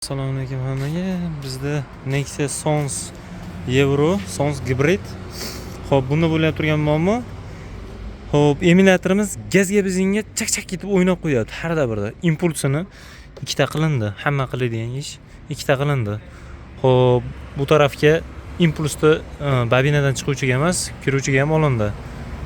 Assalomu alaykum hammaga. Bizda Nexia Sons Euro, Sons Hybrid. Xo'p, bunda bo'lib turgan muammo. Xo'p, emulyatorimiz gazga benzinga chak-chak ketib o'ynab qo'yadi har birda. Impulsini ikkita qilindi. Hamma qiladigan ish ikkita qilindi. Xo'p, bu tarafga impulsni bobinadan chiquvchiga emas, kiruvchiga ham olindi.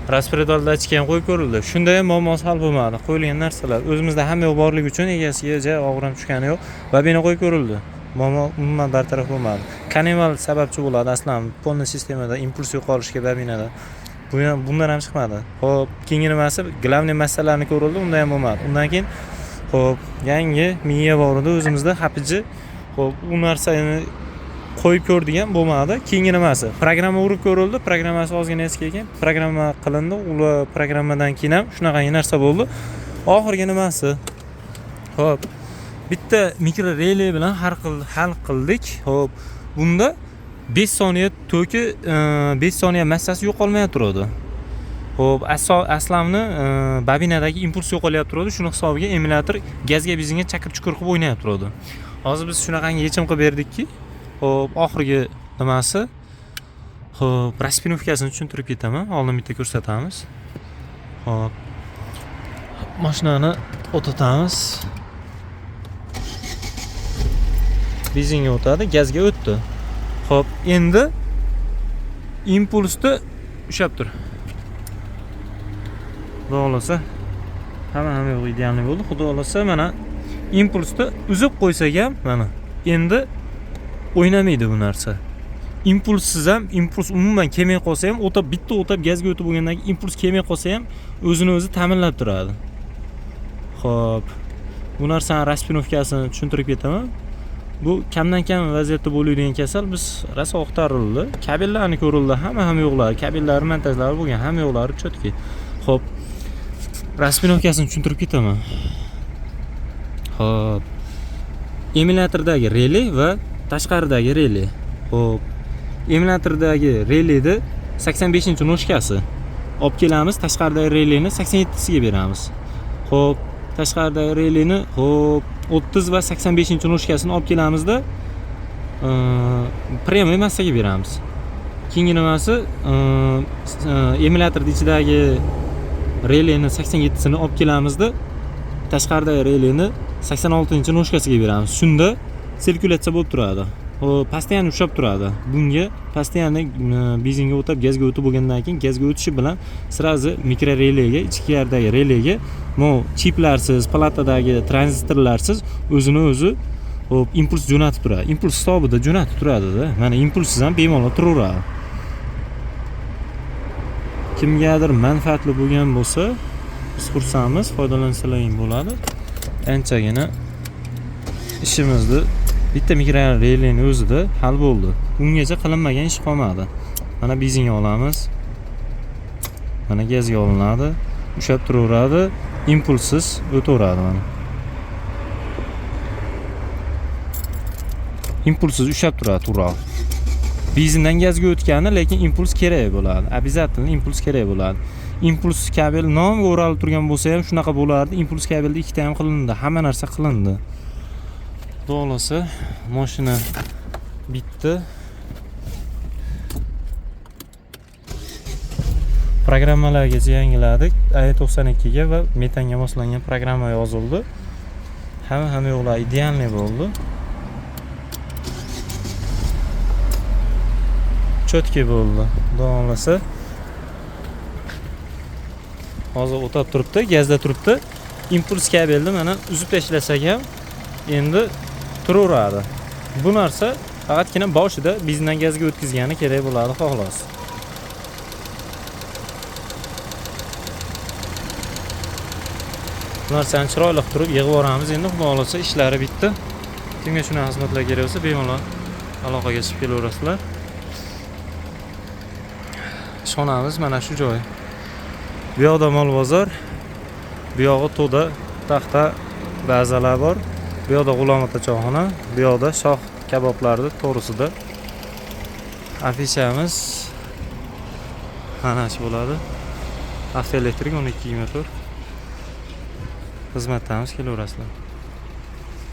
Respiratор dachka ham qo'yib ko'rildi. Shunda ham muammosi hal bo'lmadi. Qo'yilgan narsalar o'zimizda hamma yo'q borligi uchun egasiga og'ir ham tushgani yo'q. Bobina qo'yib ko'rildi. Muammo umuman bartaraf bo'lmadi. Kaneval sababchi bo'ladi aslan polni sistemada impuls yo'qolishiga bobinada. Bu ham bundan ham chiqmadi. Xo'p, keyingi nimasi? Glavniy masalalarni ko'rildi, unda ham bo'lmadi. Undan keyin xo'p, yangi miya bor edi o'zimizda hapiji. Xo'p, u narsani qo'yib ko'rdigan bo'lmadi. Keyingi nimasi? Programma urib ko'rildi. Programmasi ozgina eski ekan. Programma qilindi. Ular programmadan keyin ham shunaqa narsa bo'ldi. Oxirgi nimasi? Xo'p, bitta mikro relay bilan hal qildik. Xo'p, bunda 5 soniya to'ki 5 soniya massasi yo'qolmay turadi. Xo'p, aslamni bobinadagi impuls yo'qolyapti turadi. Shuni hisobiga emulyator gazga benzinga chaqir-chuqur qilib o'ynayapti turadi. Hozir biz shunaqangi yechim qilib berdikki, xo'p, oxirgi nimasi? Xo'p, raspinovkasini tushuntirib ketaman. Oldin bitta ko'rsatamiz. Xo'p. Mashinani o'tatamiz. Benzinga o'tadi, gazga o'tdi. Xo'p, endi impulsni ushab tur. Xudo xolasa hamma yo'q idealni bo'ldi. Xudo xolasa mana impulsni uzib qo'ysak ham mana endi o'ynamaydi bu narsa. Impulssiz ham impuls umuman kelmay qolsa ham bitta o'tab gazga o'tib bo'lgandan keyin impuls kelmay qolsa ham o'zini o'zi ta'minlab turadi. Xo'p, bu narsani raspinovkasini tushuntirib ketaman. Bu kamdan kam vaziyatda bo'ladigan kasal biz rosa oqtarildi. Kabellarni ko'rildi, hamma yo'qlar, kabellar montajlari bo'lgan, hamma yo'qlari chotki. Xo'p, raspinovkasini tushuntirib ketaman. Xo'p, emulятordagi relay va tashqaridagi relay. Xo'p, emulятordagi relayni 85-noshkasi olib kelamiz, tashqaridagi relayni 87siga beramiz. Xo'p, tashqaridagi relayni xo'p 30 va 85-noshkasini olib kelamizda premium massaga beramiz. Keyingi nimasi? Emulyatorning ichidagi relayni 87sini olib kelamizda tashqaridagi relayni 86-noshkasiga beramiz. Shunda sirkulyatsiya bo'lib turadi. Xo'p, postoyan ushab turadi. Bunga postoyan benzinga o'tab, gazga o'tib bo'lgandan keyin gazga o'tishi bilan sirazi mikro relayga, ichkaridagi relayga chiplarsiz, platadagi tranzistorlarsiz o'zini o'zi xo'p impuls jo'natib turadi. Impuls hisobida jo'natib turadi-da. Mana impulsiz ham bemalol turaveradi. Kimgadir manfaatli bo'lgan bo'lsa, biz xursandmiz, foydalansalaring bo'ladi. Anchagina ishimizni bitta mikro relayning o'zida hal bo'ldi. Ungacha qilinmagan ish qolmadi. Mana benzinga olamiz. Mana gazga olinadi. Ushab turaveradi, impulsiz o'taveradi mana. Impulsiz ushab turadi to'g'ri. Benzindan gazga o'tgani, lekin impuls kerak bo'ladi. Обязательно impuls kerak bo'ladi. Impuls kabel nomga o'ralib turgan bo'lsa ham shunaqa bo'lardi. Impuls kabelda ikkita ham qilindi, hamma narsa qilindi. Xudo xolasa mashina bitdi. Programmalargacha yangiladik. i92 ga va metanga moslangan programma yozildi. Hamma yo'qlar idealniy bo'ldi. Chotki bo'ldi. Xudo xolasa hozir o'tab turibdi, gazda turibdi. Impuls kabelni mana uzib tashlasak ham endi turaveradi. Bu narsa faqatgina boshida benzindan gazga o'tkazgani kerak bo'ladi, xolos. Bu narsani chiroyli turib yig'ib olamiz. Endi xudo xolasa ishlari bitdi. Kimga shunaqa xizmatlar kerak bo'lsa, bemalol aloqaga chiqib kelaverasizlar. Ishxonamiz mana shu joy. Bu yoqda mol bozor, bu yog'i to'da, taxta bazalar bor. Bu yoqda G'ulomota choyxona, bu yoqda Shoh kaboblarni to'g'risida. Afishamiz mana shu bo'ladi. Avtoelektrik 1224. Xizmatdamiz, kelaverasizlar.